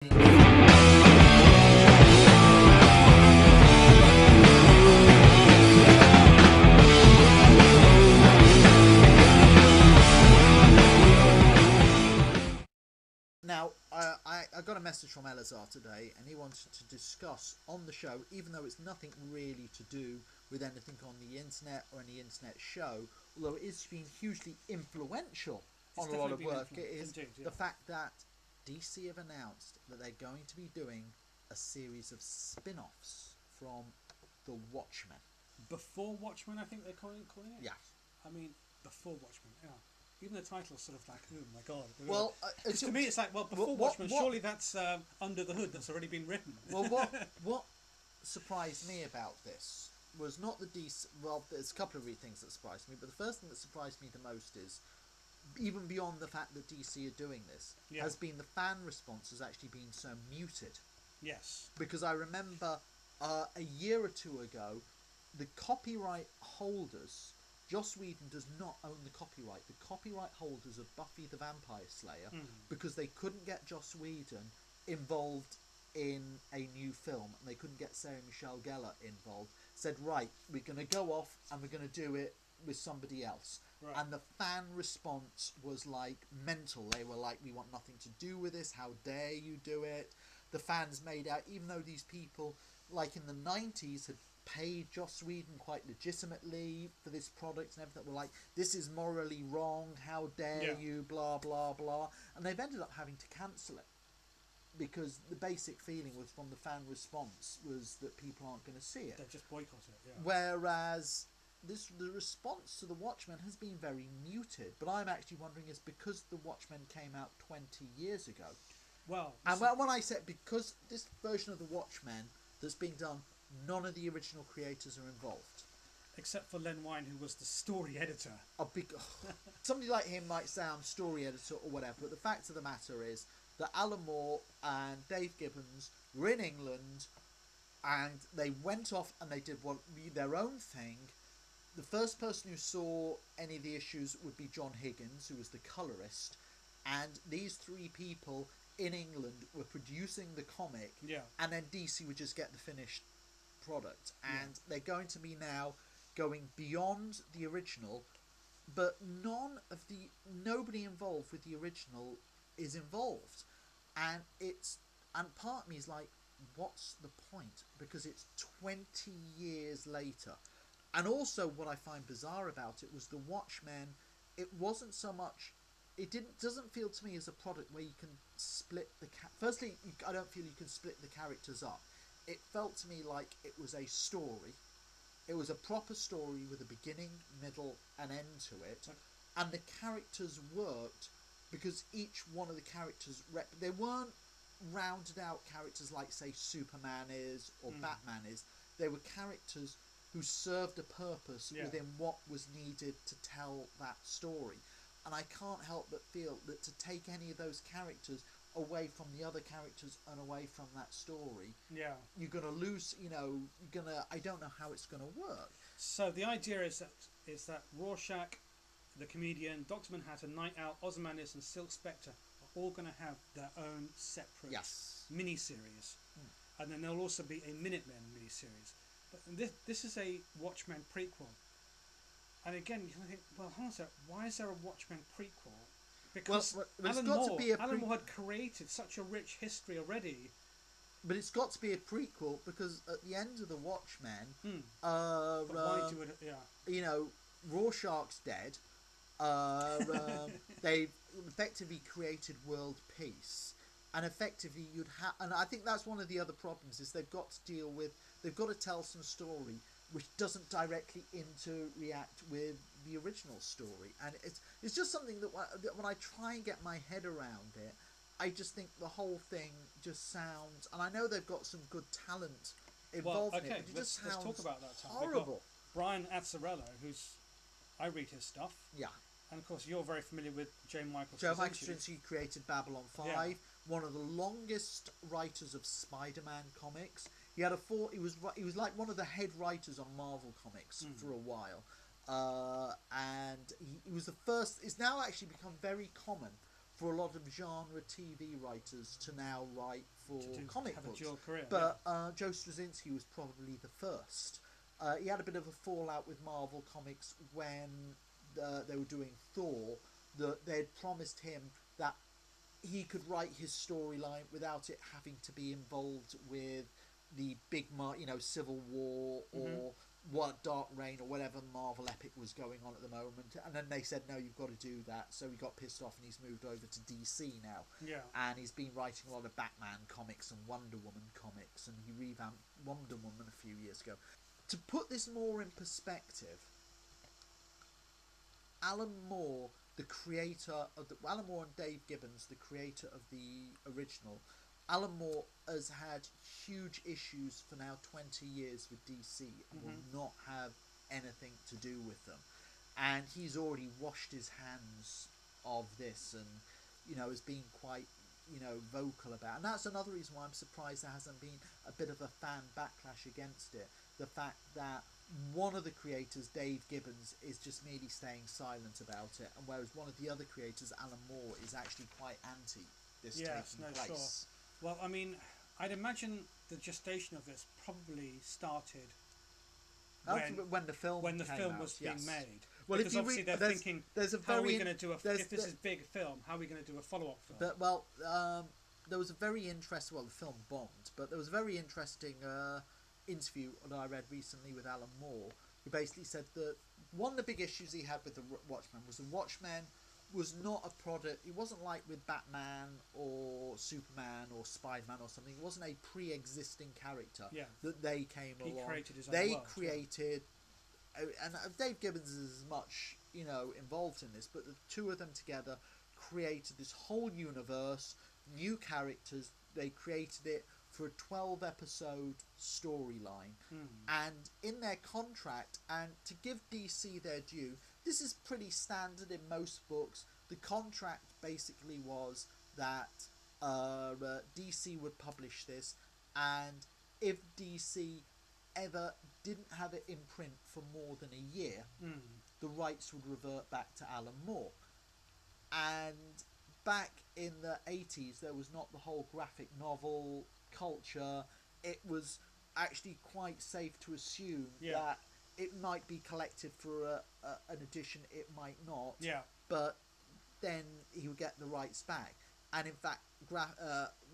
Now, I got a message from Elisar today, and he wanted to discuss on the show, even though it's nothing really to do with anything on the internet or any internet show, although it is been hugely influential on a lot of work, it is the fact that DC have announced that they're going to be doing a series of spin-offs from the Watchmen. Before Watchmen, I think they're calling it? Yeah. I mean, before Watchmen, yeah. Even the title's sort of like, oh my god. Well, to me, it's like, well, before Watchmen, surely that's under the hood that's already been written. Well, what surprised me about this was not the DC. Well, there's a couple of things that surprised me, but the first thing that surprised me the most is, even beyond the fact that DC are doing this, has been the fan response has actually been so muted. Yes. Because I remember a year or two ago, the copyright holders. Joss Whedon does not own the copyright. The copyright holders of Buffy the Vampire Slayer, because they couldn't get Joss Whedon involved in a new film, and they couldn't get Sarah Michelle Gellar involved, said, right, we're going to go off and we're going to do it with somebody else. Right. And the fan response was like mental. They were like, we want nothing to do with this. How dare you do it? The fans made out, even though these people, like in the 90s, had paid Joss Whedon quite legitimately for this product and everything, were like, this is morally wrong, how dare you, blah blah blah, and they've ended up having to cancel it because the basic feeling was from the fan response was that people aren't going to see it. They just boycott it. Whereas the response to the Watchmen has been very muted, but I'm actually wondering is because the Watchmen came out 20 years ago. Well, and when I said because this version of the Watchmen that's being done, none of the original creators are involved. Except for Len Wein, who was the story editor. Somebody like him might sound story editor or whatever, but the fact of the matter is that Alan Moore and Dave Gibbons were in England and they went off and they did their own thing. The first person who saw any of the issues would be John Higgins, who was the colorist, and these three people in England were producing the comic, and then DC would just get the finished product, and they're going to be now going beyond the original, but nobody involved with the original is involved, and part of me is like, what's the point? Because it's 20 years later. And also what I find bizarre about it was the Watchmen, it wasn't so much, doesn't feel to me as a product where you can split firstly, I don't feel you can split the characters up. It felt to me like it was a story. It was a proper story with a beginning, middle, and end to it. And the characters worked because each one of the characters, they weren't rounded out characters like, say, Superman is or Batman is. They were characters who served a purpose within what was needed to tell that story. And I can't help but feel that to take any of those characters away from the other characters and away from that story, you're going to lose, I don't know how it's going to work. So the idea is that Rorschach, the comedian, Dr. Manhattan, Nite Owl, Ozymandias and Silk Spectre are all going to have their own separate mini-series. And then there'll also be a Minutemen mini-series. But this is a Watchmen prequel. And again, you think, well, hold on a sec, why is there a Watchmen prequel? Because Alan Moore had created such a rich history already. But it's got to be a prequel because at the end of the Watchmen, why do it? Rorschach's dead. They've effectively created world peace, and effectively and I think that's one of the other problems is they've got to tell some story which doesn't directly interact with the original story, and it's just something that when I try and get my head around it, I just think the whole thing just sounds, and I know they've got some good talent involved in it, but it just sounds let's talk about that horrible. Brian Azzarello, I read his stuff. Yeah. And of course you're very familiar with J. Michael Straczynski. Created Babylon 5, one of the longest writers of Spider-Man comics. He had he was like one of the head writers on Marvel Comics for a while. And he was the first. It's now actually become very common for a lot of genre TV writers to now write for comic have books. A dual career, but Joe Straczynski was probably the first. He had a bit of a fallout with Marvel Comics when they were doing Thor. That they had promised him that he could write his storyline without it having to be involved with the big, Civil War or what Dark Reign or whatever Marvel epic was going on at the moment. And then they said, no, you've got to do that. So he got pissed off and he's moved over to DC now. Yeah. And he's been writing a lot of Batman comics and Wonder Woman comics, and he revamped Wonder Woman a few years ago. To put this more in perspective, Alan Moore, the creator of Alan Moore and Dave Gibbons, the creator of the original, Alan Moore has had huge issues for now 20 years with DC and will not have anything to do with them. And he's already washed his hands of this and, has been quite, vocal about it. And that's another reason why I'm surprised there hasn't been a bit of a fan backlash against it. The fact that one of the creators, Dave Gibbons, is just merely staying silent about it, and whereas one of the other creators, Alan Moore, is actually quite anti this taking place. Sure. Well, I mean, I'd imagine the gestation of this probably started when the film was being made. Well, because if you obviously read, they're thinking, how are we going to do if this is big film? How are we going to do a follow-up film? There was a very interesting. Well, the film bombed, but there was a very interesting interview that I read recently with Alan Moore, who basically said that one of the big issues he had with the Watchmen was the Watchmen was not a product. It wasn't like with Batman or Superman or Spider-Man or something. It wasn't a pre-existing character that they came along. He created his own They world, created, and Dave Gibbons is as much involved in this, but the two of them together created this whole universe, new characters. They created it for a 12-episode storyline, and in their contract, and to give DC their due, this is pretty standard in most books. The contract basically was that DC would publish this, and if DC ever didn't have it in print for more than a year, the rights would revert back to Alan Moore. And back in the 80s, there was not the whole graphic novel culture. It was actually quite safe to assume that it might be collected for an edition, it might not. Yeah. But then he would get the rights back. And in fact,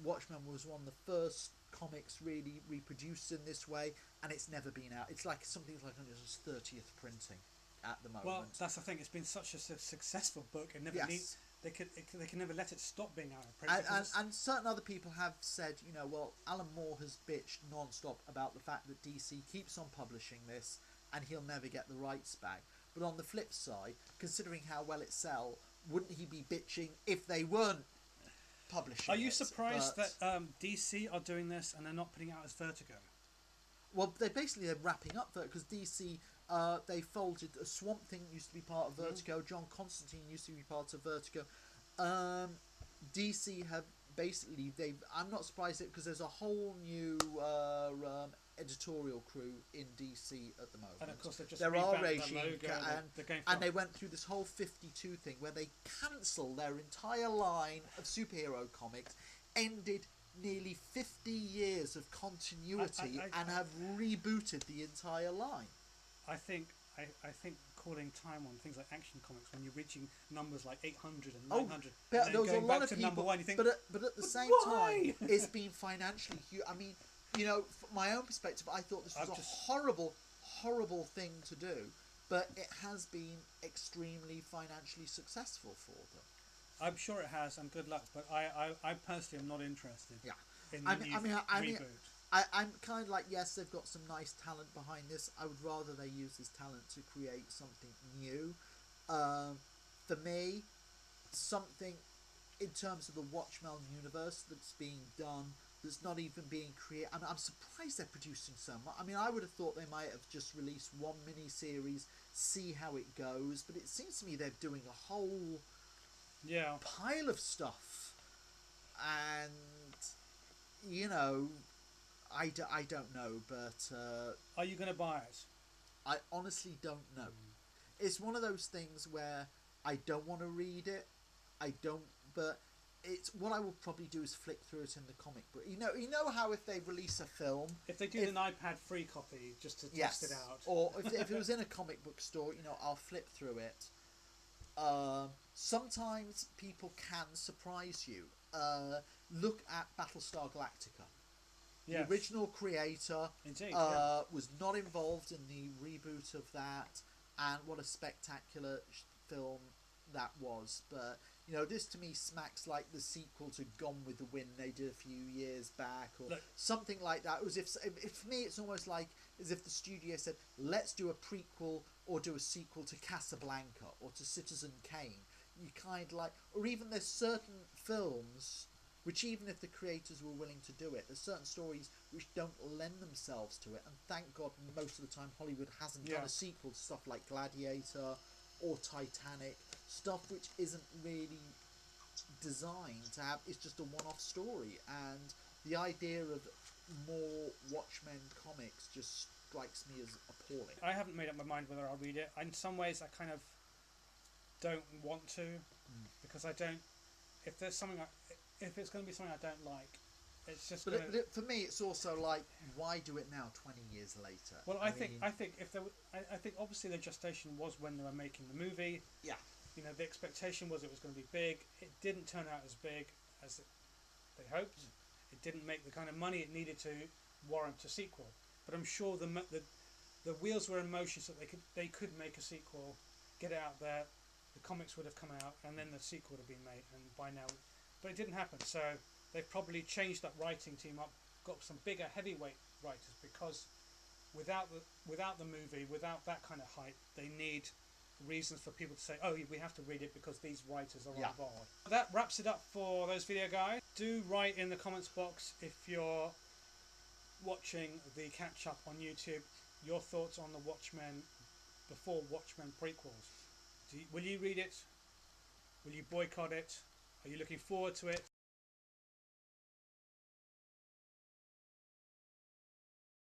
Watchmen was one of the first comics really reproduced in this way, and it's never been out. It's like something like its 30th printing at the moment. Well, that's the thing. It's been such a successful book, and never needs. They can never let it stop being out of print. And certain other people have said, well, Alan Moore has bitched non-stop about the fact that DC keeps on publishing this and he'll never get the rights back. But on the flip side, considering how well it sells, wouldn't he be bitching if they weren't publishing it? Are you surprised that DC are doing this and they're not putting it out as Vertigo? Well, they're wrapping up because DC... they folded. Swamp Thing used to be part of Vertigo. John Constantine used to be part of Vertigo. DC have basically I'm not surprised because there's a whole new editorial crew in DC at the moment. And of course, there are regime, and they went through this whole 52 thing where they cancelled their entire line of superhero comics, ended nearly 50 years of continuity, and have rebooted the entire line. I think calling time on things like Action Comics when you're reaching numbers like 800 and 900, but there was a lot of people. Number one, you think, but at the same time, it's been financially huge. I mean, from my own perspective, I thought this was horrible thing to do, but it has been extremely financially successful for them. I'm sure it has, and good luck. But I personally am not interested. Yeah. In the reboot. I'm kind of like, yes, they've got some nice talent behind this. I would rather they use this talent to create something new. For me, something in terms of the Watchmen universe that's being done, that's not even being created. I mean, I'm surprised they're producing so much. I mean, I would have thought they might have just released one mini-series, see how it goes. But it seems to me they're doing a whole pile of stuff. And, I don't know, but... are you going to buy it? I honestly don't know. It's one of those things where I don't want to read it. I don't but it's what I will probably do is flick through it in the comic book. You know how if they release a film, if they do an iPad free copy just to test it out, or if it was in a comic book store, I'll flip through it. Sometimes people can surprise you. Look at Battlestar Galactica. Yes. The original creator Indeed, was not involved in the reboot of that, and what a spectacular film that was. But this to me smacks like the sequel to Gone with the Wind they did a few years back, or something like that. It was if for me it's almost like as if the studio said, let's do a prequel or do a sequel to Casablanca or to Citizen Kane. You kind of like, or even there's certain films which, even if the creators were willing to do it, there's certain stories which don't lend themselves to it, and thank God most of the time Hollywood hasn't done a sequel to stuff like Gladiator or Titanic, stuff which isn't really designed to have, it's just a one-off story, and the idea of more Watchmen comics just strikes me as appalling. I haven't made up my mind whether I'll read it. In some ways I kind of don't want to, because I don't, if there's something if it's going to be something I don't like, it's just. But for me, it's also like, why do it now, 20 years later? Well, I think if there, I think obviously the gestation was when they were making the movie. Yeah. The expectation was it was going to be big. It didn't turn out as big as they hoped. It didn't make the kind of money it needed to warrant a sequel. But I'm sure the wheels were in motion so they could make a sequel, get it out there. The comics would have come out, and then the sequel would have been made. And by now. But it didn't happen, so they've probably changed that writing team up, got some bigger heavyweight writers, because without the movie, without that kind of hype, they need reasons for people to say, oh, we have to read it because these writers are involved. That wraps it up for those video guys. Do write in the comments box if you're watching the catch up on YouTube, your thoughts on the Watchmen before Watchmen prequels. Will you read it? Will you boycott it? Are you looking forward to it?